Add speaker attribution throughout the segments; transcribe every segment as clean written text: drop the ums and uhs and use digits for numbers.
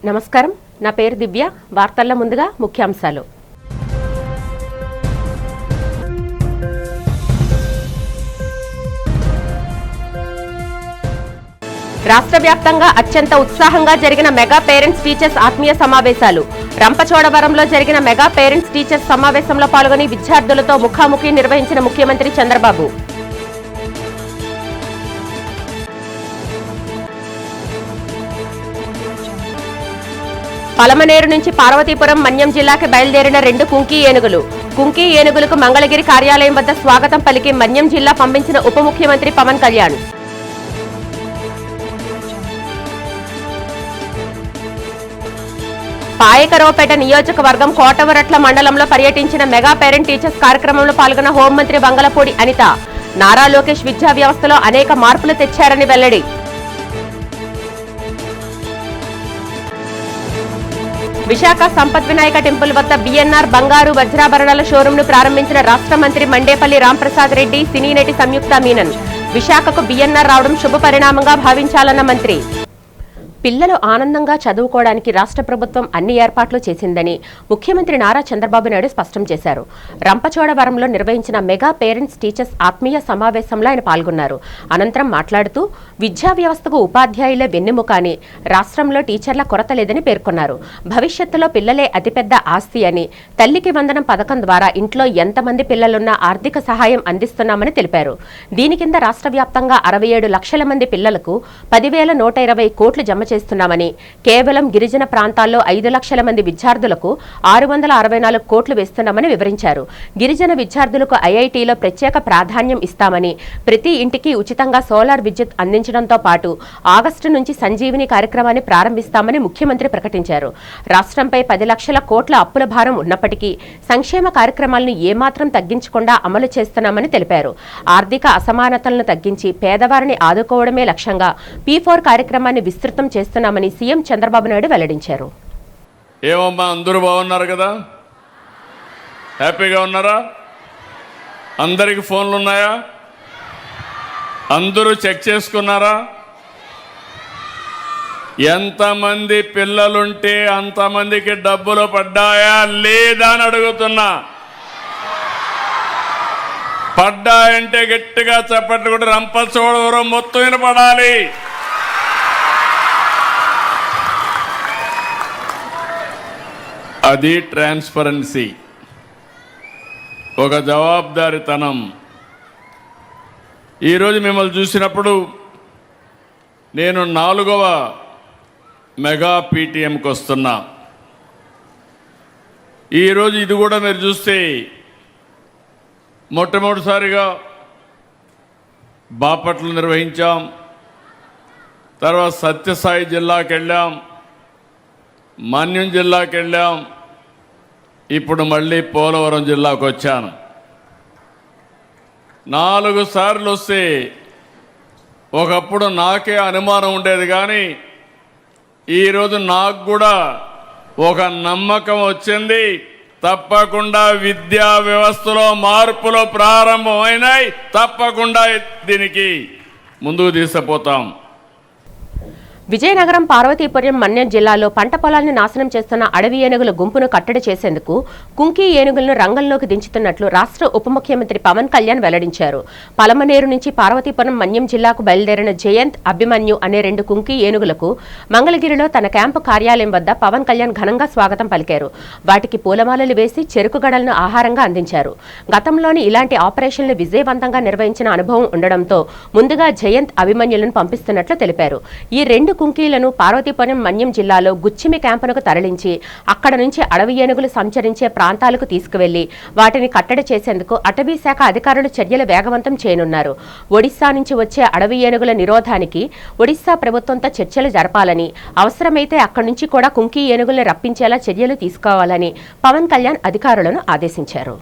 Speaker 1: నమస్కారం, నా పేరు దివ్య. వార్తల్లో ముందుగా ముఖ్యాంశాలు. రాష్ట్ర వ్యాప్తంగా అత్యంత ఉత్సాహంగా జరిగిన మెగా పేరెంట్స్ టీచర్స్ ఆత్మీయ సమావేశాలు. రంపచోడవరంలో జరిగిన మెగా పేరెంట్స్ టీచర్స్ సమావేశంలో పాల్గొని విద్యార్థులతో ముఖాముఖి నిర్వహించిన ముఖ్యమంత్రి చంద్రబాబు. పలమనేరు నుంచి పార్వతీపురం మన్యం జిల్లాకి బయలుదేరిన 2 కుంకీ ఏనుగులు. కుంకీ ఏనుగులకు మంగళగిరి కార్యాలయం వద్ద స్వాగతం పలికి మన్యం జిల్లా పంపించిన ఉప ముఖ్యమంత్రి పవన్ కళ్యాణ్. పాయకరావుపేట నియోజకవర్గం కోటవరట్ల మండలంలో పర్యటించిన మెగా పేరెంట్ టీచర్స్ కార్యక్రమంలో పాల్గొన్న హోంమంత్రి వంగలపూడి అనిత. నారా లోకేష్ విద్యా వ్యవస్థలో అనేక మార్పులు తెచ్చారని వెల్లడి. విశాఖ సంపత్ వినాయక టెంపుల్ వద్ద బిఎన్ఆర్ బంగారు వజ్రాభరణాల షోరూంను ప్రారంభించిన రాష్ట్ర మంత్రి మండేపల్లి రాంప్రసాద్ రెడ్డి, సినీ నటి సంయుక్త మీనన్. విశాఖకు బిఎన్ఆర్ రావడం శుభ పరిణామంగా భావించాలన్న మంత్రి. పిల్లలు ఆనందంగా చదువుకోవడానికి రాష్ట్ర ప్రభుత్వం అన్ని ఏర్పాట్లు చేసిందని ముఖ్యమంత్రి నారా చంద్రబాబు నాయుడు స్పష్టం చేశారు. రంపచోడవరంలో నిర్వహించిన మెగా పేరెంట్స్ టీచర్స్ ఆత్మీయ సమావేశంలో ఆయన పాల్గొన్నారు. అనంతరం మాట్లాడుతూ విద్యా వ్యవస్థకు ఉపాధ్యాయులే వెన్నెముక అని, రాష్ట్రంలో టీచర్ల కొరత లేదని పేర్కొన్నారు. భవిష్యత్తులో పిల్లలే అతిపెద్ద ఆస్తి అని, తల్లికి వందనం పథకం ద్వారా ఇంట్లో ఎంతమంది పిల్లలున్నా ఆర్థిక సహాయం అందిస్తున్నామని తెలిపారు. దీని కింద రాష్ట్ర వ్యాప్తంగా 67 లక్షల మంది పిల్లలకు 10,120 కోట్లు జమ చేస్తున్నామని, కేవలం గిరిజన ప్రాంతాల్లో 5 లక్షల మంది విద్యార్థులకు 664 కోట్లు వేస్తున్నామని వివరించారు. గిరిజన విద్యార్థులకు ఐఐటీలో ప్రత్యేక ప్రాధాన్యం ఇస్తామని, ప్రతి ఇంటికి ఉచితంగా సోలార్ విద్యుత్ అందించడంతో పాటు ఆగస్టు నుంచి సంజీవిని కార్యక్రమాన్ని ప్రారంభిస్తామని ముఖ్యమంత్రి ప్రకటించారు. రాష్ట్రంపై 10 లక్షల కోట్ల అప్పుల భారం ఉన్నప్పటికీ సంక్షేమ కార్యక్రమాలను ఏమాత్రం తగ్గించకుండా అమలు చేస్తున్నామని తెలిపారు. ఆర్థిక అసమానతలను తగ్గించి పేదవారిని ఆదుకోవడమే లక్ష్యంగా P4 కార్యక్రమాన్ని విస్తృతం చేస్తున్నామని సీఎం చంద్రబాబు నాయుడు వెల్లడించారు.
Speaker 2: ఏమమ్మా, అందరూ బాగున్నారు కదా? హ్యాపీగా ఉన్నారా? అందరికి ఫోన్లు ఉన్నాయా? అందరూ చెక్ చేసుకున్నారా? ఎంతమంది పిల్లలుంటే అంతమందికి డబ్బులు పడ్డాయా లేదా అని అడుగుతున్నా. పడ్డాయంటే గట్టిగా చప్పట్లు కూడా రంపచోడవరం మొత్తం వినపడాలి. అది ట్రాన్స్పరెన్సీ, ఒక జవాబుదారీతనం. ఈరోజు మిమ్మల్ని చూసినప్పుడు నేను 4వ మెగా పీటీఎంకి వస్తున్నా. ఈరోజు ఇది కూడా మీరు చూస్తే మొట్టమొదటిసారిగా బాపట్ల నిర్వహించాం, తర్వాత సత్యసాయి జిల్లాకి వెళ్ళాం, మన్యం జిల్లాకి వెళ్ళాం, ఇప్పుడు మళ్ళీ పోలవరం జిల్లాకు వచ్చాను. 4 సార్లు వస్తే ఒకప్పుడు నాకే అనుమానం ఉండేది, కానీ ఈరోజు నాకు కూడా ఒక నమ్మకం వచ్చింది. తప్పకుండా విద్యా వ్యవస్థలో మార్పులు ప్రారంభమైనాయి. తప్పకుండా దీనికి ముందుకు తీసుకుపోతాం.
Speaker 1: విజయనగరం, పార్వతీపురం, మన్యం జిల్లాలో పంట పొలాల్ని నాశనం చేస్తున్న అడవి ఏనుగుల గుంపును కట్టడి చేసేందుకు కుంకీ ఏనుగులను రంగంలోకి దించుతున్నట్లు రాష్ట్ర ఉప ముఖ్యమంత్రి పవన్ కళ్యాణ్ వెల్లడించారు. పలమనేరు నుంచి పార్వతీపురం, మన్యం జిల్లాకు బయలుదేరిన జయంత్, అభిమన్యు అనే 2 కుంకీ ఏనుగులకు మంగళగిరిలో తన క్యాంపు కార్యాలయం వద్ద పవన్ కళ్యాణ్ ఘనంగా స్వాగతం పలికారు. వాటికి పూలమాలలు వేసి చెరుకు గడలను ఆహారంగా అందించారు. గతంలోని ఇలాంటి ఆపరేషన్లు విజయవంతంగా నిర్వహించిన అనుభవం ఉండడంతో ముందుగా జయంత్, అభిమన్యులను పంపిస్తున్నట్లు తెలిపారు. ఈ 2 కుంకీలను పార్వతీపురం, మన్యం జిల్లాలో గుచ్చిమి క్యాంపునకు తరలించి అక్కడ నుంచి అడవి ఏనుగులు సంచరించే ప్రాంతాలకు తీసుకువెళ్లి వాటిని కట్టడి చేసేందుకు అటవీ శాఖ అధికారులు చర్యలు వేగవంతం చేయనున్నారు. ఒడిశా నుంచి వచ్చే అడవి ఏనుగుల నిరోధానికి ఒడిశా ప్రభుత్వంతో చర్చలు జరపాలని, అవసరమైతే అక్కడి నుంచి కూడా కుంకీ ఏనుగుల్ని రప్పించేలా చర్యలు తీసుకోవాలని పవన్ కళ్యాణ్ అధికారులను ఆదేశించారు.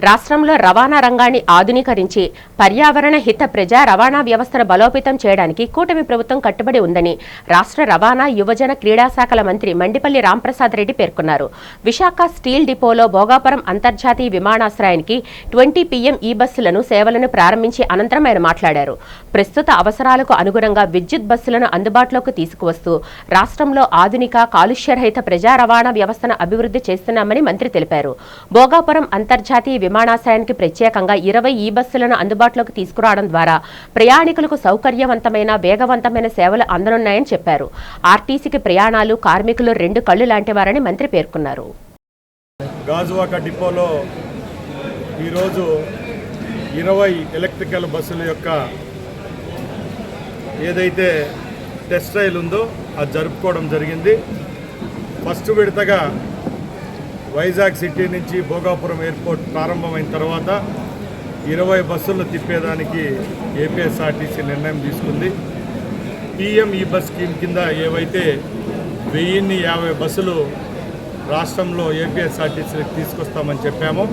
Speaker 1: రాష్ట్రంలో రవాణా రంగాన్ని ఆధునీకరించి పర్యావరణ హిత ప్రజా రవాణా వ్యవస్థను బలోపేతం చేయడానికి కూటమి ప్రభుత్వం కట్టుబడి ఉందని రాష్ట్ర రవాణా యువజన క్రీడా శాఖల మంత్రి మండిపల్లి రాంప్రసాద్ రెడ్డి పేర్కొన్నారు. విశాఖ స్టీల్ డిపోలో భోగాపురం అంతర్జాతీయ విమానాశ్రయానికి 20 PM ఈ బస్సులను సేవలను ప్రారంభించి అనంతరం ఆయన మాట్లాడారు. ప్రస్తుత అవసరాలకు అనుగుణంగా విద్యుత్ బస్సులను అందుబాటులోకి తీసుకువస్తూ రాష్ట్రంలో ఆధునిక కాలుష్యరహిత ప్రజా రవాణా వ్యవస్థను అభివృద్ధి చేస్తున్నామని మంత్రి తెలిపారు. భోగాపురం అంతర్జాతీయ విమానాశ్రయానికి ప్రత్యేకంగా 20 ఈ బస్సులను అందుబాటులోకి తీసుకురావడం ద్వారా ప్రయాణికులకు సౌకర్యవంతమైన వేగవంతమైన సేవలు అందనున్నాయని చెప్పారు. ఆర్టీసీకి ప్రయాణాలు కార్మికులు 2 కళ్లు లాంటివారని మంత్రి పేర్కొన్నారు.
Speaker 3: గాజువాక డిపోలో ఈరోజు 20 ఎలక్ట్రికల్ బస్సుల యొక్క ఏదైతే టెస్ట్ ట్రయల్ ఉందో అది జరుపుకోవడం జరిగింది. ఫస్ట్ విడతగా వైజాగ్ సిటీ నుంచి భోగాపురం ఎయిర్పోర్ట్ ప్రారంభమైన తర్వాత 20 బస్సులను తిప్పేదానికి ఏపీఎస్ఆర్టీసీ నిర్ణయం తీసుకుంది. PM ఈ బస్ స్కీమ్ కింద ఏవైతే 1050 బస్సులు రాష్ట్రంలో ఏపీఎస్ఆర్టీసీకి తీసుకొస్తామని చెప్పామో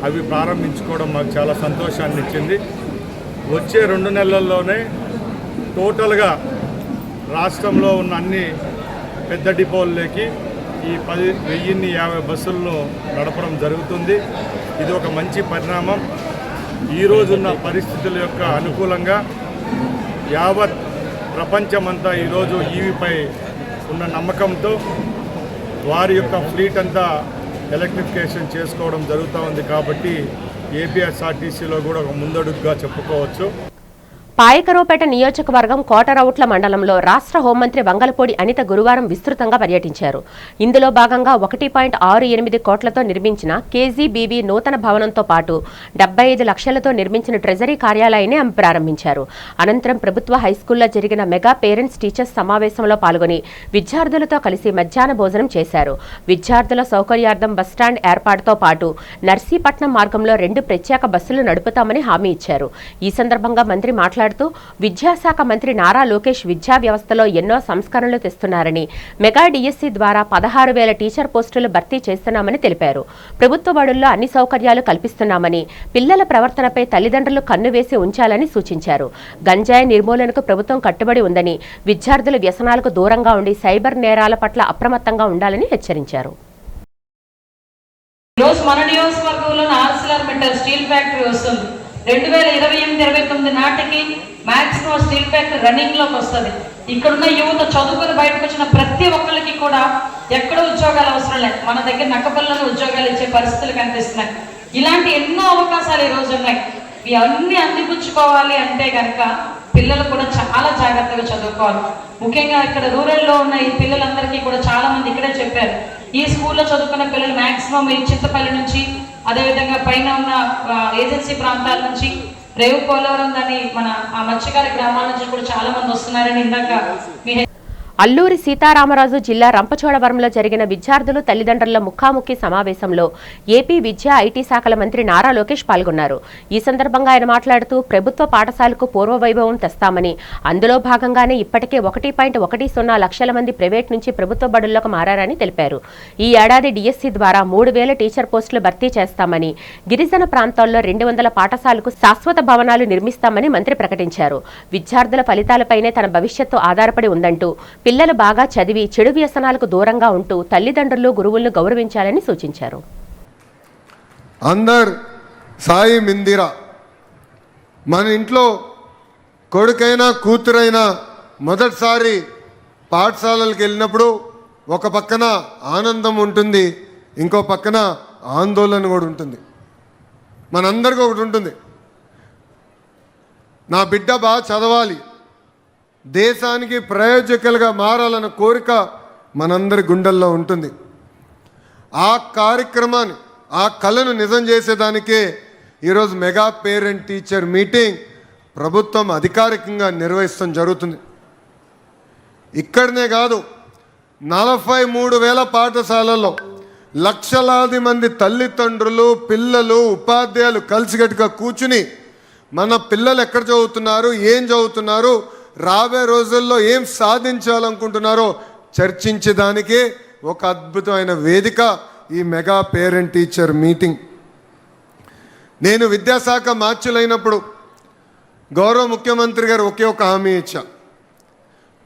Speaker 3: అవి ప్రారంభించుకోవడం మాకు చాలా సంతోషాన్ని ఇచ్చింది. వచ్చే 2 నెలల్లోనే టోటల్గా రాష్ట్రంలో ఉన్న అన్ని పెద్ద డిపోల్లోకి ఈ 1050 బస్సులను నడపడం జరుగుతుంది. ఇది ఒక మంచి పరిణామం. ఈరోజున్న పరిస్థితుల యొక్క అనుకూలంగా యావత్ ప్రపంచమంతా ఈరోజు ఈవీపై ఉన్న నమ్మకంతో వారి యొక్క ఫ్లీట్ అంతా ఎలక్ట్రిఫికేషన్ చేసుకోవడం జరుగుతూ ఉంది. కాబట్టి ఏపీఎస్ఆర్టీసీలో కూడా ఒక ముందడుగుగా చెప్పుకోవచ్చు.
Speaker 1: పాయకరావుపేట నియోజకవర్గం కోటరౌట్ల మండలంలో రాష్ట్ర హోంమంత్రి వంగలపూడి అనిత గురువారం విస్తృతంగా పర్యటించారు. ఇందులో భాగంగా 1.68 కోట్లతో నిర్మించిన KGBB నూతన భవనంతో పాటు 75 లక్షలతో నిర్మించిన ట్రెజరీ కార్యాలయాన్ని ఆమె ప్రారంభించారు. అనంతరం ప్రభుత్వ హైస్కూల్లో జరిగిన మెగా పేరెంట్స్ టీచర్స్ సమావేశంలో పాల్గొని విద్యార్థులతో కలిసి మధ్యాహ్న భోజనం చేశారు. విద్యార్థుల సౌకర్యార్థం బస్టాండ్ ఏర్పాటుతో పాటు నర్సీపట్నం మార్గంలో 2 ప్రత్యేక బస్సులు నడుపుతామని హామీ ఇచ్చారు. ఈ సందర్భంగా మంత్రి మాట్లాడుతూ విద్యాశాఖ మంత్రి నారా లోకేష్ విద్యా వ్యవస్థలో ఎన్నో సంస్కరణలు తెస్తున్నారని, మెగా డిఎస్సి ద్వారా 16,000 టీచర్ పోస్టులు భర్తీ చేస్తున్నామని తెలిపారు. ప్రభుత్వ బడుల్లో అన్ని సౌకర్యాలు కల్పిస్తున్నామని, పిల్లల ప్రవర్తనపై తల్లిదండ్రులు కన్ను వేసి ఉంచాలని సూచించారు. గంజాయి నిర్మూలనకు ప్రభుత్వం కట్టుబడి ఉందని, విద్యార్థులు వ్యసనాలకు దూరంగా ఉండి సైబర్ నేరాల పట్ల అప్రమత్తంగా ఉండాలని హెచ్చరించారు.
Speaker 4: మన నియోజకవర్గంలో ఆర్సిలర్మెటల్ స్టీల్ ఫ్యాక్టరీ వస్తుంది. 2028-29 నాటికి మ్యాక్సిమం స్టీల్ ఫ్యాక్టరీ రన్నింగ్లోకి వస్తుంది. ఇక్కడున్న యువత చదువుకుని బయటకు వచ్చిన ప్రతి ఒక్కరికి కూడా ఎక్కడ ఉద్యోగాలు అవసరం లేదు, మన దగ్గర నక్కపల్లిలో ఉద్యోగాలు ఇచ్చే పరిస్థితులు కనిపిస్తున్నాయి. ఇలాంటి ఎన్నో అవకాశాలు ఈరోజు ఉన్నాయి. ఇవన్నీ అందిపుచ్చుకోవాలి అంటే కనుక పిల్లలు కూడా చాలా జాగ్రత్తగా చదువుకోవాలి. ముఖ్యంగా ఇక్కడ రూరల్లో ఉన్న ఈ పిల్లలందరికీ కూడా చాలా మంది ఇక్కడే చెప్పారు, ఈ స్కూల్లో చదువుకున్న పిల్లలు మ్యాక్సిమం ఈ చింతపల్లి నుంచి, అదేవిధంగా పైన ఉన్న ఏజెన్సీ ప్రాంతాల నుంచి, రేవు పోలవరం దాన్ని మన ఆ మత్స్యకార గ్రామాల నుంచి కూడా చాలా మంది వస్తున్నారని ఇందాక మీ
Speaker 1: అల్లూరి సీతారామరాజు జిల్లా రంపచోడవరంలో జరిగిన విద్యార్థులు తల్లిదండ్రుల ముఖాముఖి సమావేశంలో ఏపీ విద్యా ఐటీ శాఖల మంత్రి నారా లోకేష్ పాల్గొన్నారు. ఈ సందర్భంగా ఆయన మాట్లాడుతూ ప్రభుత్వ పాఠశాలకు పూర్వవైభవం తెస్తామని, అందులో భాగంగానే ఇప్పటికే 1.10 లక్షల మంది ప్రైవేట్ నుంచి ప్రభుత్వ బడుల్లోకి మారారని తెలిపారు. ఈ ఏడాది డిఎస్సి ద్వారా 3,000 టీచర్ పోస్టులు భర్తీ చేస్తామని, గిరిజన ప్రాంతాల్లో 200 పాఠశాలకు శాశ్వత భవనాలు నిర్మిస్తామని మంత్రి ప్రకటించారు. విద్యార్థుల ఫలితాలపైనే తన భవిష్యత్తు ఆధారపడి ఉందంటూ, పిల్లలు బాగా చదివి చెడు వ్యసనాలకు దూరంగా ఉంటూ తల్లిదండ్రులు గురువులను గౌరవించాలని సూచించారు.
Speaker 5: అందర్ సాయి మిందిరా, మన ఇంట్లో కొడుకైనా కూతురైనా మొదటిసారి పాఠశాలలకు వెళ్ళినప్పుడు ఒక పక్కన ఆనందం ఉంటుంది, ఇంకో పక్కన ఆందోళన కూడా ఉంటుంది. మనందరికీ ఒకటి ఉంటుంది, నా బిడ్డ బాగా చదవాలి, దేశానికి ప్రయోజకులుగా మారాలన్న కోరిక మనందరి గుండెల్లో ఉంటుంది. ఆ కార్యక్రమాన్ని, ఆ కళను నిజం చేసేదానికే ఈరోజు మెగా పేరెంట్ టీచర్ మీటింగ్ ప్రభుత్వం అధికారికంగా నిర్వహిస్తాం జరుగుతుంది. ఇక్కడనే కాదు, 43,000 పాఠశాలల్లో లక్షలాది మంది తల్లిదండ్రులు, పిల్లలు, ఉపాధ్యాయులు కలిసికట్టుగా కూర్చుని మన పిల్లలు ఎక్కడ చదువుతున్నారు, ఏం చదువుతున్నారు, రాబోయే రోజుల్లో ఏం సాధించాలనుకుంటున్నారో చర్చించేదానికే ఒక అద్భుతమైన వేదిక ఈ మెగా పేరెంట్ టీచర్ మీటింగ్. నేను విద్యాశాఖ మార్చులైనప్పుడు గౌరవ ముఖ్యమంత్రి గారు ఒకే ఒక హామీ ఇచ్చా,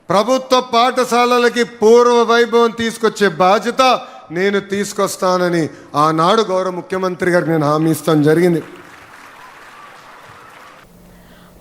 Speaker 5: ప్రభుత్వ పాఠశాలలకి పూర్వ వైభవం తీసుకొచ్చే బాధ్యత నేను తీసుకొస్తానని ఆనాడు గౌరవ ముఖ్యమంత్రి గారికి నేను హామీ ఇస్తాను జరిగింది.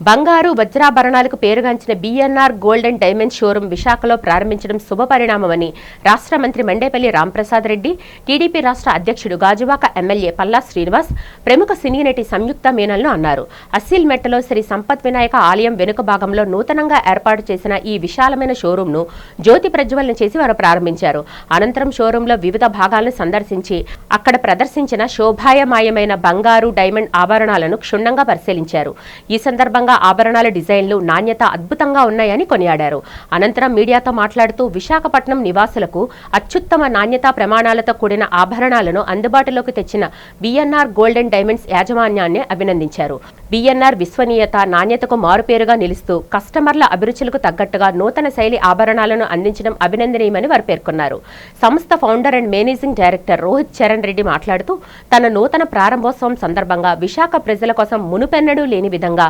Speaker 1: బంగారు వజ్రాభరణాలకు పేరుగాంచిన BNR gold and diamond showroom విశాఖలో ప్రారంభించడం శుభపరిణామమని రాష్ట్ర మంత్రి మండేపల్లి రాంప్రసాద్ రెడ్డి, టీడీపీ రాష్ట్ర అధ్యక్షుడు గాజువాక ఎమ్మెల్యే పల్లా శ్రీనివాస్, ప్రముఖ సినీ నటి సంయుక్త మీనన్లు అన్నారు. అస్సిల్మెట్టలో శ్రీ సంపత్ వినాయక ఆలయం వెనుక భాగంలో నూతనంగా ఏర్పాటు చేసిన ఈ విశాలమైన షోరూంను జ్యోతి ప్రజ్వలన చేసి వారు ప్రారంభించారు. అనంతరం షోరూంలో వివిధ భాగాలను సందర్శించి అక్కడ ప్రదర్శించిన శోభాయమాయమైన బంగారు, డైమండ్ ఆభరణాలను క్షుణ్ణంగా పరిశీలించారు. ఈ సందర్భంగా ఆభరణాల డిజైన్లు, నాణ్యత అద్భుతంగా ఉన్నాయని కొనియాడారు. అనంతరం మీడియాతో మాట్లాడుతూ విశాఖపట్నం నివాసులకు అత్యుత్తమ నాణ్యతా ప్రమాణాలతో కూడిన ఆభరణాలను అందుబాటులోకి తెచ్చిన బిఎన్ఆర్ గోల్డ్ అండ్ డైమండ్స్ యాజమాన్యాన్ని అభినందించారు. బిఎన్ఆర్ విశ్వనీయత, నాణ్యతకు మారుపేరుగా నిలుస్తూ కస్టమర్ల అభిరుచులకు తగ్గట్టుగా నూతన శైలి ఆభరణాలను అందించడం అభినందనీయమని వారు పేర్కొన్నారు. సంస్థ founder and managing director Rohit Charan Reddy మాట్లాడుతూ తన నూతన ప్రారంభోత్సవం సందర్భంగా విశాఖ ప్రజల కోసం మునుపెన్నడూ లేని విధంగా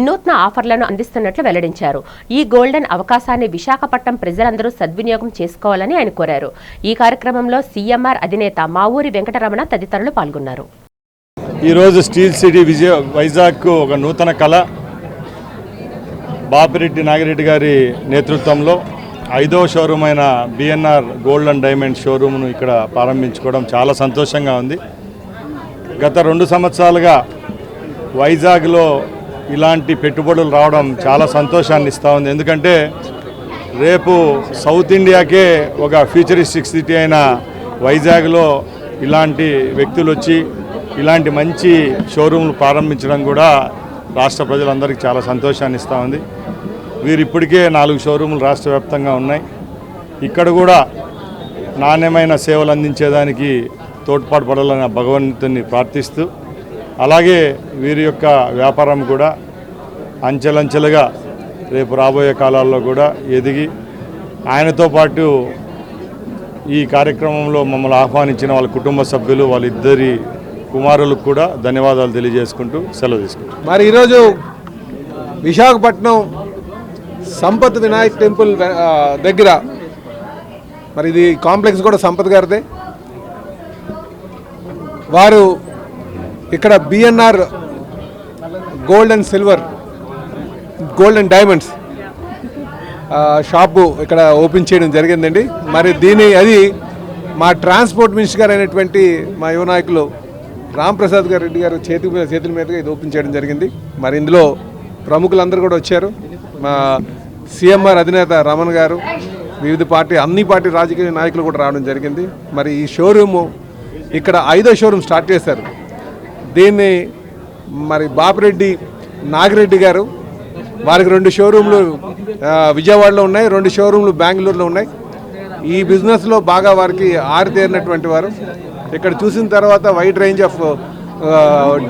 Speaker 1: వినూత్న ఆఫర్లను అందిస్తున్నట్లు వెల్లడించారు. ఈ గోల్డెన్ అవకాశాన్ని విశాఖపట్నం ప్రజలందరూ సద్వినియోగం చేసుకోవాలని ఆయన కోరారు. ఈ కార్యక్రమంలో సీఎంఆర్ అధినేత మావూరి వెంకటరమణ తదితరులు పాల్గొన్నారు.
Speaker 6: ఈరోజు స్టీల్ సిటీ వైజాగ్ ఒక నూతన కళ బాపిరెడ్డి నాగిరెడ్డి గారి నేతృత్వంలో 5వ షోరూమ్ అయిన బిఎన్ఆర్ గోల్డ్ అండ్ డైమండ్ షోరూమ్ను ఇక్కడ ప్రారంభించుకోవడం చాలా సంతోషంగా ఉంది. గత 2 సంవత్సరాలుగా వైజాగ్లో ఇలాంటి పెట్టుబడులు రావడం చాలా సంతోషాన్ని ఇస్తూ ఉంది. ఎందుకంటే రేపు సౌత్ ఇండియాకే ఒక ఫ్యూచరిస్టిక్ సిటీ అయిన వైజాగ్లో ఇలాంటి వ్యక్తులు వచ్చి ఇలాంటి మంచి షోరూమ్లు ప్రారంభించడం కూడా రాష్ట్ర ప్రజలందరికీ చాలా సంతోషాన్ని ఇస్తూ ఉంది. వీరు ఇప్పటికే 4 షోరూములు రాష్ట్ర వ్యాప్తంగా ఉన్నాయి. ఇక్కడ కూడా నాణ్యమైన సేవలు అందించేదానికి తోడ్పాటు పడాలని భగవంతుని ప్రార్థిస్తూ, అలాగే వీరి యొక్క వ్యాపారం కూడా అంచెలంచెలుగా రేపు రాబోయే కాలాల్లో కూడా ఎదిగి, ఆయనతో పాటు ఈ కార్యక్రమంలో మమ్మల్ని ఆహ్వానించిన వాళ్ళ కుటుంబ సభ్యులు, వాళ్ళిద్దరి కుమారులకు కూడా ధన్యవాదాలు తెలియజేసుకుంటూ సెలవు తీసుకుంటాం.
Speaker 7: మరి ఈరోజు విశాఖపట్నం సంపత్ వినాయక్ టెంపుల్ దగ్గర మరి ఇది కాంప్లెక్స్ కూడా సంపత్ గారిదే. వారు ఇక్కడ BNR gold and silver, gold and diamonds shop ఇక్కడ ఓపెన్ చేయడం జరిగిందండి. మరి అది మా ట్రాన్స్పోర్ట్ మినిస్టర్ గారు అయినటువంటి మా యువ నాయకులు రాంప్రసాద్ గారు రెడ్డి గారు చేతుల మీదుగా ఇది ఓపెన్ చేయడం జరిగింది. మరి ఇందులో ప్రముఖులందరూ కూడా వచ్చారు. మా సీఎంఆర్ అధినేత రమణ గారు, వివిధ అన్ని పార్టీ రాజకీయ నాయకులు కూడా రావడం జరిగింది. మరి ఈ షోరూము ఇక్కడ 5వ షోరూమ్ స్టార్ట్ చేశారు. దీన్ని మరి బాపిరెడ్డి నాగిరెడ్డి గారు, వారికి 2 షోరూమ్లు విజయవాడలో ఉన్నాయి, 2 షోరూమ్లు బెంగళూరులో ఉన్నాయి. ఈ బిజినెస్లో బాగా వారికి ఆరితేరినటువంటి వారు. ఇక్కడ చూసిన తర్వాత wide range of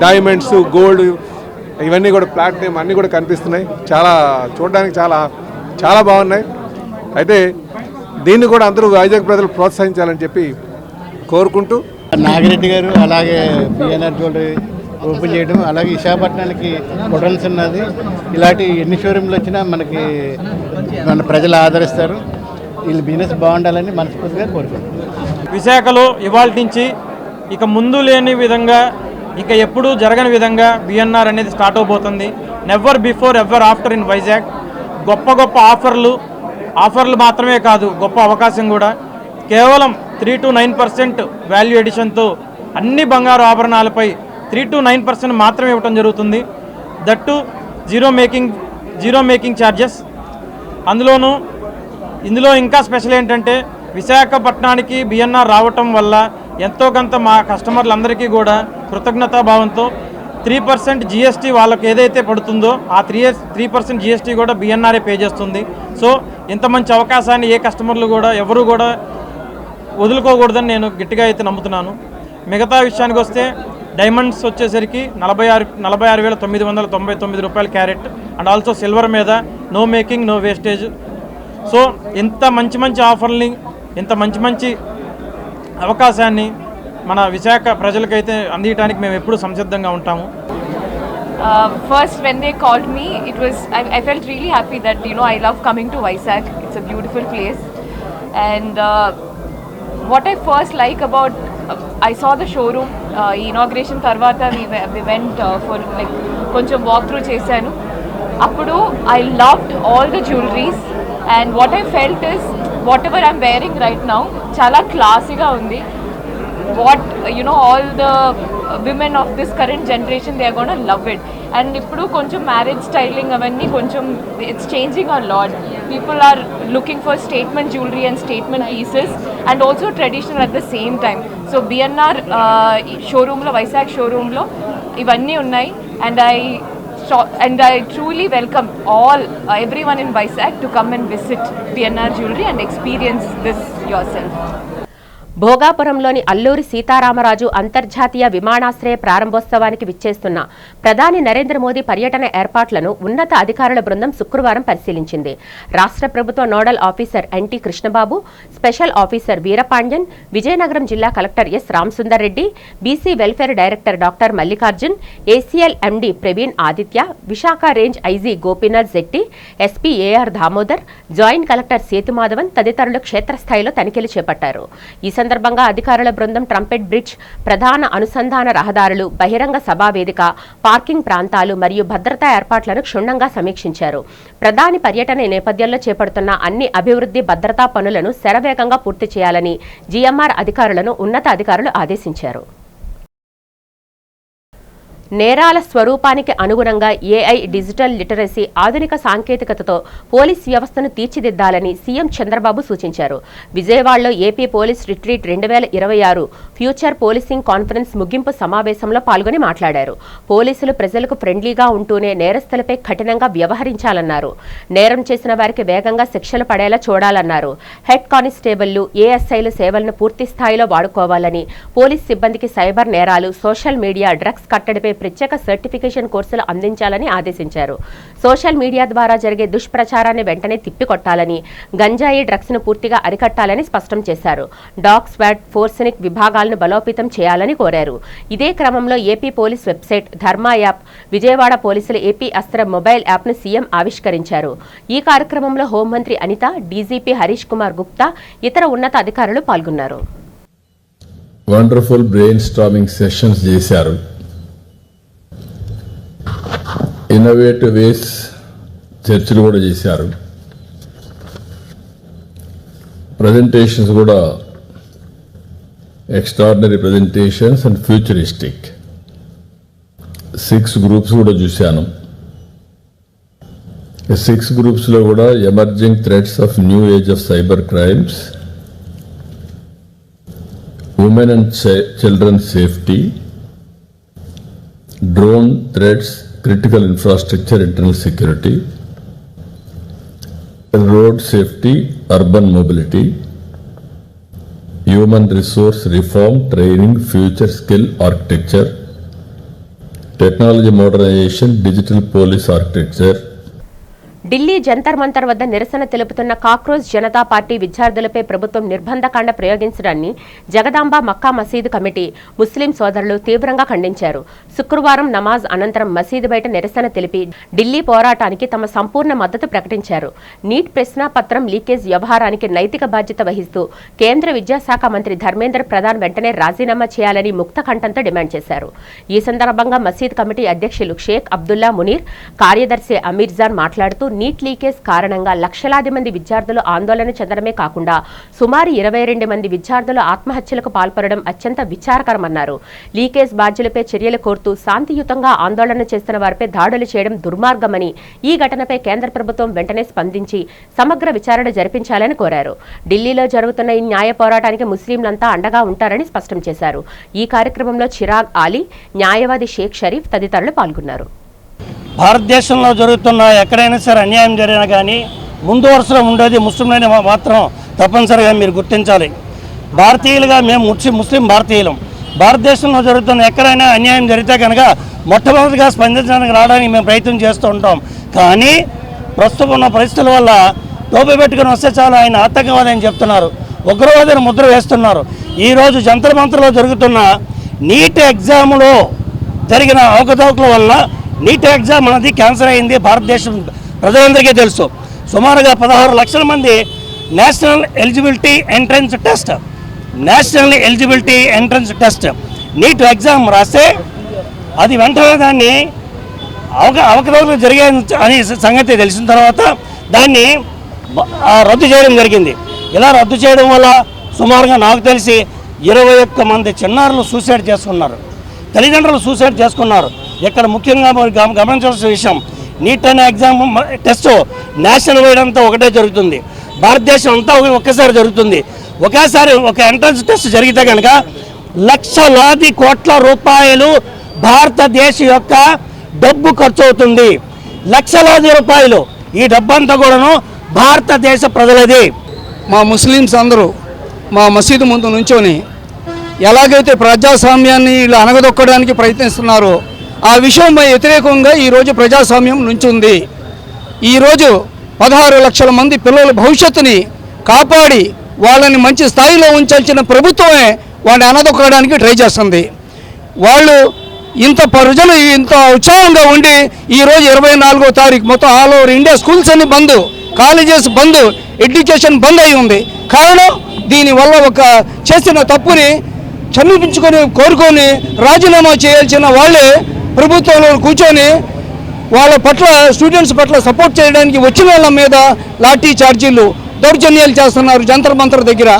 Speaker 7: diamonds, gold, ఇవన్నీ కూడా ప్లాటినం అన్నీ కూడా కనిపిస్తున్నాయి. చూడడానికి చాలా బాగున్నాయి. అయితే దీన్ని కూడా అందరూ వైజాగ్ ప్రజలు ప్రోత్సహించాలని చెప్పి కోరుకుంటూ,
Speaker 8: నాగిరెడ్డి గారు అలాగే బిఎన్ఆర్ గోల్డ్ ఓపెన్ చేయడం, అలాగే విశాఖపట్నానికి పొటెన్స్ ఉన్నది. ఇలాంటి ఎన్ని షోరూమ్లు వచ్చినా మన ప్రజలు ఆదరిస్తారు. వీళ్ళు బిజినెస్ బాగుండాలని మనస్ఫూర్తిగా కోరుకుంటున్నాం.
Speaker 9: విశాఖలో ఇవాళ నుంచి ఇక ముందు లేని విధంగా, ఇక ఎప్పుడూ జరగని విధంగా బిఎన్ఆర్ అనేది స్టార్ట్ అవబోతుంది. Never before ever after in Vizag. గొప్ప ఆఫర్లు మాత్రమే కాదు, గొప్ప అవకాశం కూడా. కేవలం 3 to 9% వాల్యూ ఎడిషన్తో అన్ని బంగారు ఆభరణాలపై 3 to 9% మాత్రమే ఇవ్వడం జరుగుతుంది. That zero making charges. ఇందులో ఇంకా స్పెషల్ ఏంటంటే విశాఖపట్నానికి బిఎన్ఆర్ రావటం వల్ల ఎంతో కొంత మా కస్టమర్లందరికీ కూడా కృతజ్ఞతాభావంతో 3% జిఎస్టీ వాళ్ళకి ఏదైతే పడుతుందో ఆ 3% జిఎస్టీ కూడా బిఎన్ఆర్ఏ పే చేస్తుంది. సో ఇంత మంచి అవకాశాన్ని ఏ కస్టమర్లు కూడా ఎవరు కూడా వదులుకోకూడదని నేను గట్టిగా అయితే నమ్ముతున్నాను. మిగతా విషయానికి వస్తే డైమండ్స్ వచ్చేసరికి 46,999 రూపాయలు క్యారెట్, అండ్ ఆల్సో సిల్వర్ మీద no making no wastage. So ఇంత మంచి ఆఫర్ని, ఇంత మంచి అవకాశాన్ని మన విశాఖ ప్రజలకైతే అందించడానికి మేము ఎప్పుడు సంసిద్ధంగా ఉంటాము.
Speaker 10: First, when they called me, I felt really happy that I love coming to Vizag. It's a beautiful place, and what I first like about I saw the showroom inauguration tarvata we went for like koncham walk through chesanu. Appudu I loved all the jewelries, and what I felt is whatever I'm wearing right now chala classy ga undi. What all the women of this current generation, they are going to love it. And ippudu koncham marriage styling avanni koncham it's changing a lot. People are looking for statement jewelry and statement pieces, and also traditional at the same time. So BNR showroom lo, Vizag showroom lo ivanni unnai, and I truly welcome everyone in Vizag to come and visit BNR Jewelry and experience this yourself.
Speaker 1: భోగాపురంలోని Alluri Sitaramaraju అంతర్జాతీయ విమానాశ్రయ ప్రారంభోత్సవానికి విచ్చేస్తున్న ప్రధాని నరేంద్ర మోదీ పర్యటన ఏర్పాట్లను ఉన్నత అధికారుల బృందం శుక్రవారం పరిశీలించింది. రాష్ట్ర ప్రభుత్వ nodal officer NT Krishnababu, special officer Veerapandian, Vizianagaram జిల్లా collector S Ramasundar Reddy, BC welfare director doctor Mallikarjun, ACL MD Praveen Aditya, Visakha range IG Gopinath Jetti, SP AR Damodar, joint collector Sethumadhavan తదితరులు క్షేత్రస్థాయిలో తనిఖీలు చేపట్టారు. ఈ సందర్భంగా అధికారుల బృందం ట్రంపెట్ బ్రిడ్జ్, ప్రధాన అనుసంధాన రహదారులు, బహిరంగ సభా వేదిక, పార్కింగ్ ప్రాంతాలు మరియు భద్రతా ఏర్పాట్లను క్షుణ్ణంగా సమీక్షించారు. ప్రధాని పర్యటన నేపథ్యంలో చేపడుతున్న అన్ని అభివృద్ధి, భద్రతా పనులను శరవేగంగా పూర్తి చేయాలని జీఎంఆర్ అధికారులను ఉన్నత అధికారులు ఆదేశించారు. నేరాల స్వరూపానికి అనుగుణంగా ఏఐ, డిజిటల్ లిటరసీ, ఆధునిక సాంకేతికతతో పోలీస్ వ్యవస్థను తీర్చిదిద్దాలని సీఎం చంద్రబాబు సూచించారు. విజయవాడలో AP police retreat 2026 future policing conference ముగింపు సమావేశంలో పాల్గొని మాట్లాడారు. పోలీసులు ప్రజలకు ఫ్రెండ్లీగా ఉంటూనే నేరస్తులపై కఠినంగా వ్యవహరించాలన్నారు. నేరం చేసిన వారికి వేగంగా శిక్షలు పడేలా చూడాలన్నారు. హెడ్ కానిస్టేబుళ్లు, ఏఎస్ఐలు సేవలను పూర్తి స్థాయిలో వాడుకోవాలని, పోలీస్ సిబ్బందికి సైబర్ నేరాలు, సోషల్ మీడియా, డ్రగ్స్ కట్టడిపై ప్రత్యేక సర్టిఫికేషన్ కోర్సులు అందించాలని ఆదేశించారు. సోషల్ మీడియా ద్వారా జరిగే దుష్ప్రచారాన్ని వెంటనే తిప్పికొట్టాలని, గంజాయి, డ్రగ్స్ ను పూర్తిగా అరికట్టాలని స్పష్టం చేశారు. డాగ్ స్క్వాడ్, ఫోర్సెనిక్ విభాగాలను బలోపేతం చేయాలని కోరారు. ఇదే క్రమంలో ఏపీ పోలీస్ వెబ్సైట్, ధర్మా యాప్, విజయవాడ పోలీసుల ఏపీ అస్త్ర మొబైల్ యాప్ను సీఎం ఆవిష్కరించారు. ఈ కార్యక్రమంలో హోంమంత్రి అనిత, డీజీపీ హరీష్ కుమార్ గుప్తా, ఇతర ఉన్నత అధికారులు పాల్గొన్నారు.
Speaker 11: వండర్ఫుల్ బ్రెయిన్ స్టార్మింగ్ సెషన్స్ చేశారు. ఇన్నోవేటివ్ వేస్ చర్చలు కూడా చేశారు. ప్రజెంటేషన్స్ కూడా extraordinary presentations and futuristic 6 groups కూడా చూశాను. 6 గ్రూప్స్లో కూడా emerging threats of new age of cyber crimes, women and children safety, drone threats, critical infrastructure, internal security, road safety, urban mobility, human resource reform, training, future skill architecture, technology modernization, digital police architecture.
Speaker 1: Delhi Jantar Mantar వద్ద నిరసన తెలుపుతున్న cockroach Janata party విద్యార్థులపై ప్రభుత్వం నిర్బంధకాండ ప్రయోగించడాన్ని జగదాంబ మక్కా మసీదు committee, ముస్లిం సోదరులు తీవ్రంగా ఖండించారు. శుక్రవారం నమాజ్ అనంతరం మసీదు బయట నిరసన తెలిపి ఢిల్లీ పోరాటానికి తమ సంపూర్ణ మద్దతు ప్రకటించారు. నీట్ ప్రశ్నాపత్రం లీకేజ్ వ్యవహారానికి నైతిక బాధ్యత వహిస్తూ కేంద్ర విద్యాశాఖ మంత్రి ధర్మేంద్ర ప్రధాన్ వెంటనే రాజీనామా చేయాలని ముక్త కంఠంతో డిమాండ్ చేశారు. ఈ సందర్భంగా మసీద్ కమిటీ అధ్యక్షులు షేక్ అబ్దుల్లా మునీర్, కార్యదర్శి అమీర్జాన్ మాట్లాడుతూ నీట్ లీకేజ్ కారణంగా లక్షలాది మంది విద్యార్థులు ఆందోళన చెందడమే కాకుండా సుమారు 22 మంది విద్యార్థులు ఆత్మహత్యలకు పాల్పడడం అత్యంత విచారకరమన్నారు. లీకేజ్ బాధ్యులపై చర్యలు కోరుతూ శాంతియుతంగా ఆందోళన చేస్తున్న వారిపై దాడులు చేయడం దుర్మార్గమని, ఈ ఘటనపై కేంద్ర ప్రభుత్వం వెంటనే స్పందించి సమగ్ర విచారణ జరిపించాలని కోరారు. ఢిల్లీలో జరుగుతున్న ఈ న్యాయ పోరాటానికి ముస్లింలంతా అండగా ఉంటారని స్పష్టం చేశారు. ఈ కార్యక్రమంలో చిరాగ్ ఆలీ, న్యాయవాది షేక్ షరీఫ్ తదితరులు పాల్గొన్నారు.
Speaker 12: భారతదేశంలో జరుగుతున్న ఎక్కడైనా సరే అన్యాయం జరిగినా కానీ ముందు వరుసలో ఉండేది ముస్లింలని మాత్రం తప్పనిసరిగా మీరు గుర్తించాలి. భారతీయులుగా మేము ముస్లిం భారతీయులం. భారతదేశంలో జరుగుతున్న ఎక్కడైనా అన్యాయం జరిగితే కనుక మొట్టమొదటిగా స్పందించడానికి రావడానికి మేము ప్రయత్నం చేస్తూ ఉంటాం. కానీ ప్రస్తుతం ఉన్న పరిస్థితుల వల్ల టోపీ పెట్టుకుని వస్తే చాలు ఆయన ఆతంకవాది అని చెప్తున్నారు. ఉగ్రవాదిని ముద్ర వేస్తున్నారు. ఈరోజు జంతర్ మంతర్లో జరుగుతున్న నీట్ ఎగ్జామ్లో జరిగిన అవకతవకల వల్ల నీట్ ఎగ్జామ్ అనేది క్యాన్సర్ అయింది. భారతదేశం ప్రజలందరికీ తెలుసు. సుమారుగా 16 లక్షల మంది national eligibility entrance test NEET exam రాస్తే అది వెంటనే దాన్ని అవకతవకలు జరిగాయి అనే సంగతి తెలిసిన తర్వాత దాన్ని రద్దు చేయడం జరిగింది. ఇలా రద్దు చేయడం వల్ల సుమారుగా నాకు తెలిసి 21 మంది చిన్నారులు సూసైడ్ చేసుకున్నారు, తల్లిదండ్రులు సూసైడ్ చేసుకున్నారు. ఇక్కడ ముఖ్యంగా గమనించాల్సిన విషయం, నీట్ అనే ఎగ్జామ్ టెస్ట్ నేషనల్ వైడ్ అంతా ఒకటే జరుగుతుంది, భారతదేశం అంతా ఒకేసారి జరుగుతుంది. ఒకేసారి ఒక ఎంట్రన్స్ టెస్ట్ జరిగితే కనుక లక్షలాది కోట్ల రూపాయలు భారతదేశం యొక్క డబ్బు ఖర్చు అవుతుంది. లక్షలాది రూపాయలు. ఈ డబ్బంతా కూడాను భారతదేశ ప్రజలది.
Speaker 13: మా ముస్లిమ్స్ అందరూ మా మసీదు ముందు నుంచొని ఎలాగైతే ప్రజాస్వామ్యాన్ని ఇలా అణగదొక్కడానికి ప్రయత్నిస్తున్నారో ఆ విషయంపై వ్యతిరేకంగా ఈరోజు ప్రజాస్వామ్యం నుంచుంది. ఈరోజు 16 లక్షల మంది పిల్లల భవిష్యత్తుని కాపాడి వాళ్ళని మంచి స్థాయిలో ఉంచాల్సిన ప్రభుత్వమే వాళ్ళని అణగదొక్కడానికి ట్రై చేస్తుంది. వాళ్ళు ప్రజలు ఇంత ఉత్సాహంగా ఉండి ఈరోజు 24వ తారీఖు మొత్తం ఆల్ ఓవర్ ఇండియా స్కూల్స్ అన్ని బంద్, కాలేజెస్ బంద్, ఎడ్యుకేషన్ బంద్ అయి ఉంది. కారణం దీనివల్ల ఒక చేసిన తప్పుని క్షమించుకొని కోరుకొని రాజీనామా చేయాల్సిన వాళ్ళే ప్రభుత్వంలో కూర్చొని వాళ్ళ పట్ల స్టూడెంట్స్ పట్ల సపోర్ట్ చేయడానికి వచ్చిన వాళ్ళ మీద లాఠీ చార్జీలు దౌర్జన్యాలు చేస్తున్నారు. జంతర్ మంతర్ దగ్గర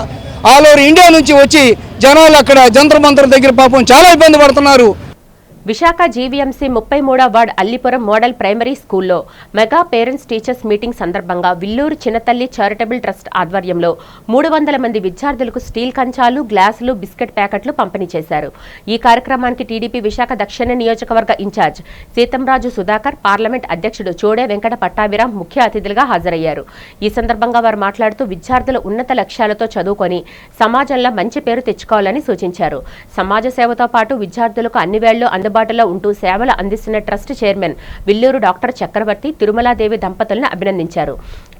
Speaker 13: ఆల్ ఓవర్ ఇండియా నుంచి వచ్చి జనాలు అక్కడ జంతర్ మంతర్ దగ్గర పాపం చాలా ఇబ్బంది పడుతున్నారు.
Speaker 1: విశాఖ జీవీఎంసీ 33వ వార్డ్ అల్లిపురం మోడల్ ప్రైమరీ స్కూల్లో మెగా పేరెంట్స్ టీచర్స్ మీటింగ్ సందర్భంగా విల్లూరు చిన్నతల్లి చారిటబుల్ ట్రస్ట్ ఆధ్వర్యంలో 300 మంది విద్యార్థులకు స్టీల్ కంచాలు, గ్లాసులు, బిస్కెట్ ప్యాకెట్లు పంపిణీ చేశారు. ఈ కార్యక్రమానికి టీడీపీ విశాఖ దక్షిణ నియోజకవర్గ ఇన్ఛార్జ్ సీతంరాజు సుధాకర్, పార్లమెంట్ అధ్యక్షుడు చోడే వెంకట పట్టాభిరామ్ ముఖ్య అతిథులుగా హాజరయ్యారు. ఈ సందర్భంగా వారు మాట్లాడుతూ విద్యార్థులు ఉన్నత లక్ష్యాలతో చదువుకొని సమాజంలో మంచి పేరు తెచ్చుకోవాలని సూచించారు. సమాజ సేవతో పాటు విద్యార్థులకు అన్ని వేళల్లో అందుబాటులో ఉంటూ సేవలు అందిస్తున్న ట్రస్ట్ చైర్మన్ విల్లూరు డాక్టర్ చక్రవర్తి, తిరుమలాదేవి దంపతులను అభినందించారు.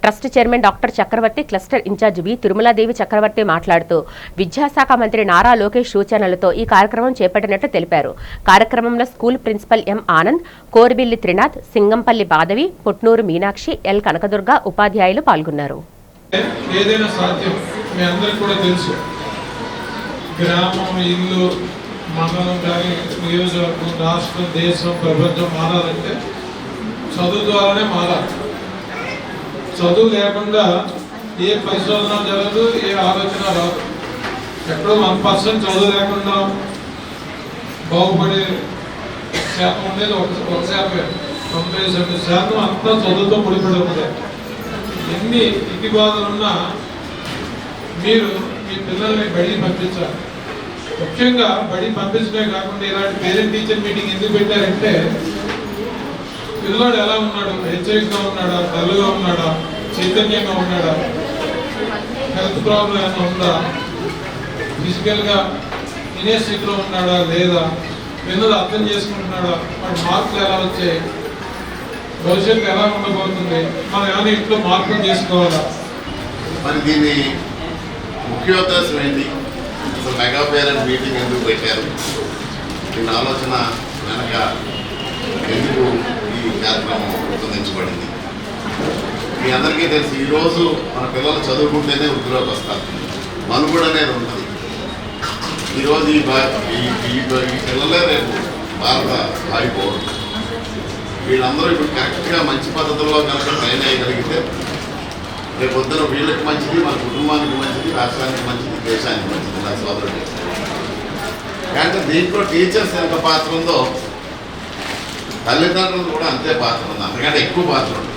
Speaker 1: ట్రస్ట్ చైర్మన్ డాక్టర్ చక్రవర్తి, క్లస్టర్ ఇన్ఛార్జ్ వి తిరుమలాదేవి చక్రవర్తి మాట్లాడుతూ విద్యాశాఖ మంత్రి నారా లోకేష్ సూచనలతో ఈ కార్యక్రమం చేపట్టినట్లు తెలిపారు. కార్యక్రమంలో school principal M Anand, Korbilli Trinath, Singampalli Badhavi, Potnuru Meenakshi, L Kanakadurga ఉపాధ్యాయులు పాల్గొన్నారు.
Speaker 14: ఏదైనా సాధ్యం మీ అందరికీ కూడా తెలుసు. గ్రామం, ఇల్లు, మండలం కానీ నియోజకవర్గం, రాష్ట్రం, దేశం, ప్రపంచం మారాలంటే చదువు ద్వారానే మారాలి. చదువు లేకుండా ఏ పరిశోధన జరగదు, ఏ ఆలోచన రాదు. ఎక్కడో 1% చదువు లేకుండా బాగుపడే శాతం ఉండేది 1%. 97% అంతా చదువుతో ముడిపడి ఉంది. ఎన్ని ఇతి బాధలున్నా మీరు మీ పిల్లల్ని బడికి పంపించాలి. ముఖ్యంగా బడి పంపించడమే కాకుండా ఇలాంటి పేరెంట్ టీచర్ మీటింగ్ ఎందుకు పెట్టారంటే పిల్లవాడు ఎలా ఉన్నాడు, హెచ్చరికగా ఉన్నాడా, డల్గా ఉన్నాడా, చైతన్యంగా ఉన్నాడా, హెల్త్ ప్రాబ్లం ఏమైనా ఉందా, ఫిజికల్గా వినే స్థితిలో ఉన్నాడా లేదా, పిల్లలు అర్థం చేసుకుంటున్నాడా, వాడి మార్కులు ఎలా వచ్చాయి, భవిష్యత్తు ఎలా ఉండబోతుంది, మనం ఏమైనా ఇంట్లో మార్పులు చేసుకోవాలా.
Speaker 15: మరి దీన్ని ముఖ్యోద్దేశం ఏంటి, అసలు మెగా పేరెంట్ మీటింగ్ ఎందుకు పెట్టారు, దీని ఆలోచన వెనక ఎందుకు ఈ కార్యక్రమం రూపొందించబడింది. మీ అందరికీ తెలిసి ఈరోజు మన పిల్లలు చదువుకుంటేనే వృద్ధిలోకి వస్తారు, మనుగడ అనేది ఉంటుంది. ఈరోజు ఈ పిల్లలే రేపు భారత భావిపోవడం. వీళ్ళందరూ ఇప్పుడు కరెక్ట్గా మంచి పద్ధతుల్లో కనుక ట్రైన్ అయ్యగలిగితే రేపు పొద్దున వీళ్ళకి మంచిది, మన కుటుంబానికి మంచిది, రాష్ట్రానికి మంచిది, దేశానికి మంచిది. నా సోదరుడు కానీ దీంట్లో టీచర్స్ ఎంత పాత్ర ఉందో తల్లిదండ్రులు కూడా అంతే పాత్ర ఉంది, అంతకంటే ఎక్కువ పాత్ర ఉంది.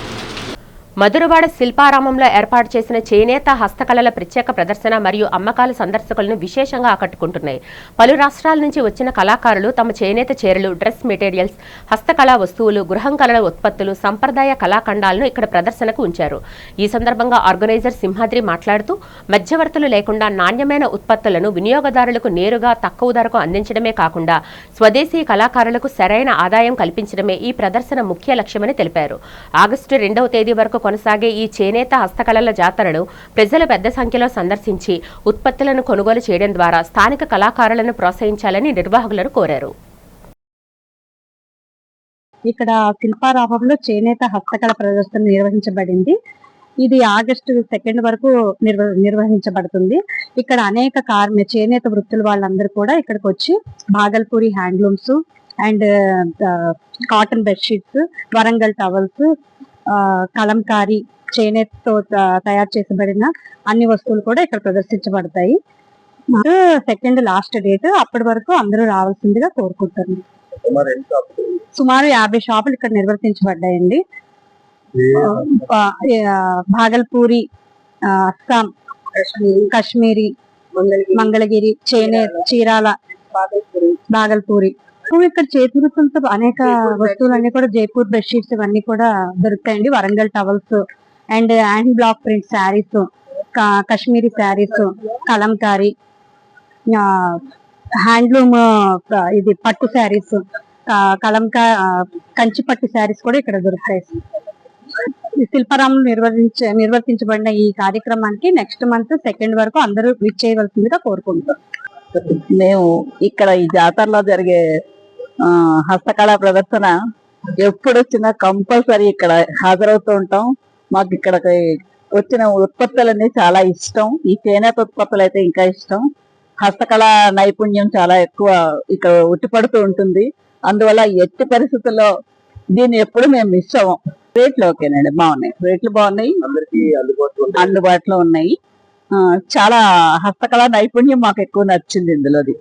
Speaker 1: మధురవాడ శిల్పారామంలో ఏర్పాటు చేసిన చేనేత హస్తకళల ప్రత్యేక ప్రదర్శన మరియు అమ్మకాలు సందర్శకులను విశేషంగా ఆకట్టుకుంటున్నాయి. పలు రాష్ట్రాల నుంచి వచ్చిన కళాకారులు తమ చేనేత చీరలు, డ్రెస్ మెటీరియల్స్, హస్తకళా వస్తువులు, గృహం కళల ఉత్పత్తులు, సంప్రదాయ కళాఖండాలను ఇక్కడ ప్రదర్శనకు ఉంచారు. ఈ సందర్భంగా ఆర్గనైజర్ సింహాద్రి మాట్లాడుతూ మధ్యవర్తులు లేకుండా నాణ్యమైన ఉత్పత్తులను వినియోగదారులకు నేరుగా తక్కువ ధరకు అందించడమే కాకుండా స్వదేశీ కళాకారులకు సరైన ఆదాయం కల్పించడమే ఈ ప్రదర్శన ముఖ్య లక్ష్యమని తెలిపారు. ఆగస్టు 2వ తేదీ వరకు కొనసాగే ఈ చేనేత హస్తకళల జాతరను ప్రజలు పెద్ద సంఖ్యలో సందర్శించి ఉత్పత్తులను కొనుగోలు చేయడం ద్వారా స్థానిక కళాకారులను ప్రోత్సహించాలని నిర్వాహకులను కోరారు.
Speaker 16: ఇక్కడ శిల్పారామంలో చేనేత హస్తకళ ప్రదర్శన నిర్వహించబడింది. ఇది ఆగస్టు 2 వరకు నిర్వహించబడుతుంది. ఇక్కడ అనేక చేనేత వృత్తుల వాళ్ళందరూ కూడా ఇక్కడికి వచ్చి Bhagalpuri handlooms and cotton bedsheets, Warangal towels, Kalamkari చేనేతతో తయారు చేసబడిన అన్ని వస్తువులు కూడా ఇక్కడ ప్రదర్శించబడతాయి. 2 లాస్ట్ డేట్. అప్పటి వరకు అందరూ రావాల్సిందిగా కోరుకుంటున్నాను. సుమారు 50 షాపులు ఇక్కడ నిర్వర్తించబడ్డాయండి. భాగల్పూరి, అస్సాం, కాశ్మీరీ, మంగళగిరి, చీరాల, భాగల్పూరి. ఇక్కడ చేతి వృత్తులతో అనేక వస్తువులన్నీ కూడా జైపూర్ బెడ్షీట్స్ ఇవన్నీ కూడా దొరుకుతాయండి. Warangal towels and hand black print saris, Kashmiri saris, Kalamkari, handloom ఇది పట్టు శారీస్, కంచి పట్టు శారీస్ కూడా ఇక్కడ దొరుకుతాయి. శిల్పారామం నిర్వర్తించబడిన ఈ కార్యక్రమానికి నెక్స్ట్ మంత్ 2 వరకు అందరూ విచ్చేయవలసిందిగా కోరుకుంటాం.
Speaker 17: మేము ఇక్కడ ఈ జాతరలో జరిగే హస్తకళా ప్రదర్శన ఎప్పుడు వచ్చినా కంపల్సరీ ఇక్కడ హాజరవుతూ ఉంటాం. మాకు ఇక్కడికి వచ్చిన ఉత్పత్తులన్నీ చాలా ఇష్టం. ఈ చేనేత ఉత్పత్తులు అయితే ఇంకా ఇష్టం. హస్తకళా నైపుణ్యం చాలా ఎక్కువ ఇక్కడ ఉట్టిపడుతూ ఉంటుంది. అందువల్ల ఎట్టి పరిస్థితుల్లో దీన్ని ఎప్పుడు మేము మిస్ అవ్వం. రేట్లు ఓకేనండి, బాగున్నాయి, రేట్లు బాగున్నాయి, అందరికీ అందుబాటులో ఉన్నాయి. చాలా హస్తకళా నైపుణ్యం మాకు ఎక్కువ నచ్చింది ఇందులోది.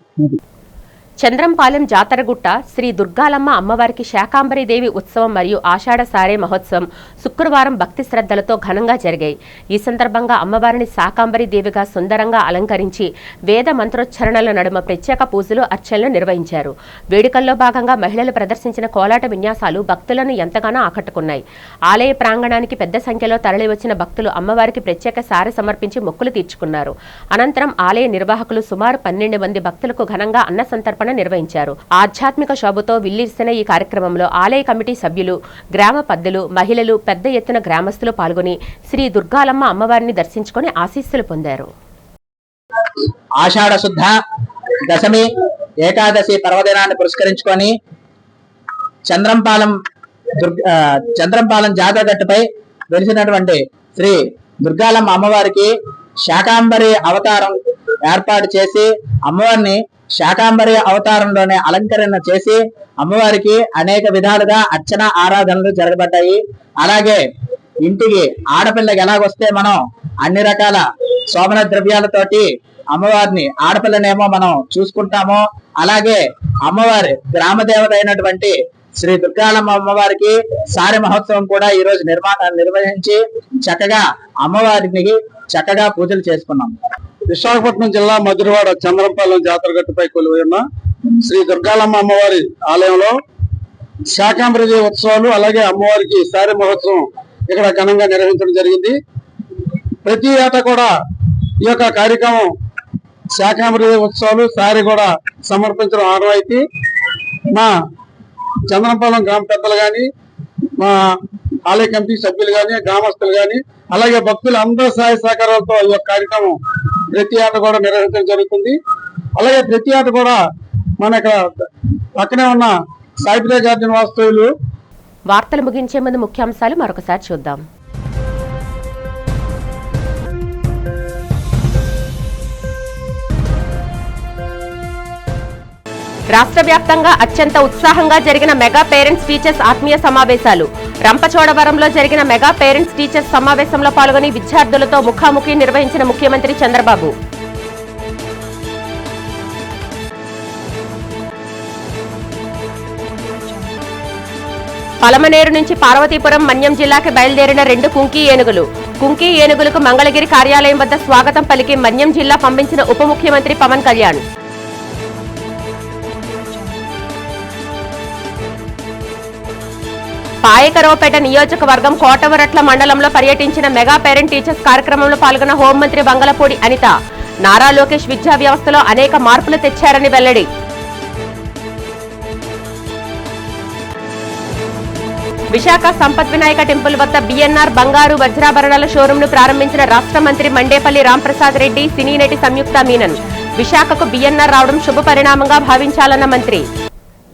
Speaker 1: చంద్రంపాలెం జాతరగుట్ట శ్రీ దుర్గాలమ్మ అమ్మవారికి శాకాంబరీదేవి ఉత్సవం మరియు ఆషాఢ సారే మహోత్సవం శుక్రవారం భక్తి శ్రద్ధలతో ఘనంగా జరిగాయి. ఈ సందర్భంగా అమ్మవారిని శాకాంబరీదేవిగా సుందరంగా అలంకరించి వేద మంత్రోచ్చరణల నడుమ ప్రత్యేక పూజలు అర్చనలు నిర్వహించారు. వేడుకల్లో భాగంగా మహిళలు ప్రదర్శించిన కోలాట విన్యాసాలు భక్తులను ఎంతగానో ఆకట్టుకున్నాయి. ఆలయ ప్రాంగణానికి పెద్ద సంఖ్యలో తరలివచ్చిన భక్తులు అమ్మవారికి ప్రత్యేక సారె సమర్పించి మొక్కులు తీర్చుకున్నారు. అనంతరం ఆలయ నిర్వాహకులు సుమారు 12 మంది భక్తులకు ఘనంగా అన్న సంతర్పణ నిర్వహించారు. ఆధ్యాత్మిక శోభతో విల్లిసిన ఈ కార్యక్రమంలో ఆలయ కమిటీ సభ్యులు, గ్రామ పెద్దలు, మహిళలు పెద్ద ఎత్తున గ్రామస్తులు పాల్గొని శ్రీ దుర్గాలమ్మ అమ్మవారిని దర్శించుకుని ఆశీస్సులు పొందారు.
Speaker 18: ఆషాఢ శుద్ధ దశమి ఏకాదశి పర్వదినాన్ని పురస్కరించుకొని చంద్రంపాలెం జాతరగట్టుపై వెలిసినటువంటి శ్రీ దుర్గాలమ్మ అమ్మవారికి శాకాంబరి అవతారం ఏర్పాటు చేసి అమ్మవారిని శాకాంబరి అవతారంలోనే అలంకరణ చేసి అమ్మవారికి అనేక విధాలుగా అర్చన ఆరాధనలు జరగబడ్డాయి. అలాగే ఇంటికి ఆడపిల్లకి ఎలాగొస్తే మనం అన్ని రకాల శోభన ద్రవ్యాలతోటి అమ్మవారిని ఆడపిల్లనేమో మనం చూసుకుంటామో, అలాగే అమ్మవారి గ్రామ దేవత అయినటువంటి శ్రీ దుర్గాలమ్మ అమ్మవారికి సారె మహోత్సవం కూడా ఈ రోజు నిర్వహించి చక్కగా అమ్మవారికి చక్కగా పూజలు చేసుకున్నాం.
Speaker 19: విశాఖపట్నం జిల్లా మధురవాడ చంద్రంపాలెం జాతరగట్టుపై కొలువై ఉన్న శ్రీ దుర్గాలమ్మ అమ్మవారి ఆలయంలో శాకాంబరి ఉత్సవాలు అలాగే అమ్మవారికి సారె మహోత్సవం ఇక్కడ ఘనంగా నిర్వహించడం జరిగింది. ప్రతి ఏటా కూడా ఈ యొక్క కార్యక్రమం శాకాంబరి ఉత్సవాలు సారె కూడా సమర్పించడం ఆనవాయితీ. మా చంద్రంపాలెం గ్రామ పెద్దలు కానీ, మా ఆలయ కమిటీ సభ్యులు కానీ, గ్రామస్తులు కానీ, అలాగే భక్తులు అందరూ సహాయ సహకారాలతో ఈ యొక్క కార్యక్రమం ప్రతి ఏట కూడా నిర్వహించడం జరుగుతుంది. అలాగే ప్రతి ఏట కూడా మన ఇక్కడ పక్కనే ఉన్న సాయిప్రియ గార్డెన్ వాస్తవ్యులు.
Speaker 1: వార్తలు ముగించే ముందు ముఖ్యాంశాలు మరొకసారి చూద్దాం. రాష్ట్ర వ్యాప్తంగా అత్యంత ఉత్సాహంగా జరిగిన మెగా పేరెంట్స్ టీచర్స్ ఆత్మీయ సమావేశాలు. రంపచోడవరంలో జరిగిన మెగా పేరెంట్స్ టీచర్స్ సమావేశంలో పాల్గొని విద్యార్థులతో ముఖాముఖి నిర్వహించిన ముఖ్యమంత్రి చంద్రబాబు. పలమనేరు నుంచి పార్వతీపురం మన్యం జిల్లాకి బయలుదేరిన 2 కుంకీ ఏనుగులు. కుంకీ ఏనుగులకు మంగళగిరి కార్యాలయం వద్ద స్వాగతం పలికి మన్యం జిల్లా పంపించిన ఉప ముఖ్యమంత్రి పవన్ కళ్యాణ్. పాయకరావుపేట నియోజకవర్గం కోటవరట్ల మండలంలో పర్యటించిన మెగా పేరెంట్ టీచర్స్ కార్యక్రమంలో పాల్గొన్న హోంమంత్రి బంగళపూడి అనిత. నారా లోకేష్ విద్యా వ్యవస్థలో అనేక మార్పులు తెచ్చారని వెల్లడి. విశాఖ సంపత్ వినాయక టెంపుల్ వద్ద బిఎన్ఆర్ బంగారు వజ్రాభరణాల షోరూమ్ ను ప్రారంభించిన రాష్ట్ర మంత్రి మండేపల్లి రాంప్రసాద్ రెడ్డి, సినీ నటి సంయుక్త మీనన్. విశాఖకు బిఎన్ఆర్ రావడం శుభ పరిణామంగా భావించాలన్న మంత్రి.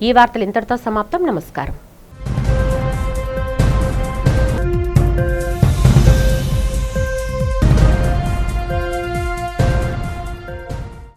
Speaker 1: ఈ వార్తలు ఇంతటితో సమాప్తం. నమస్కారం.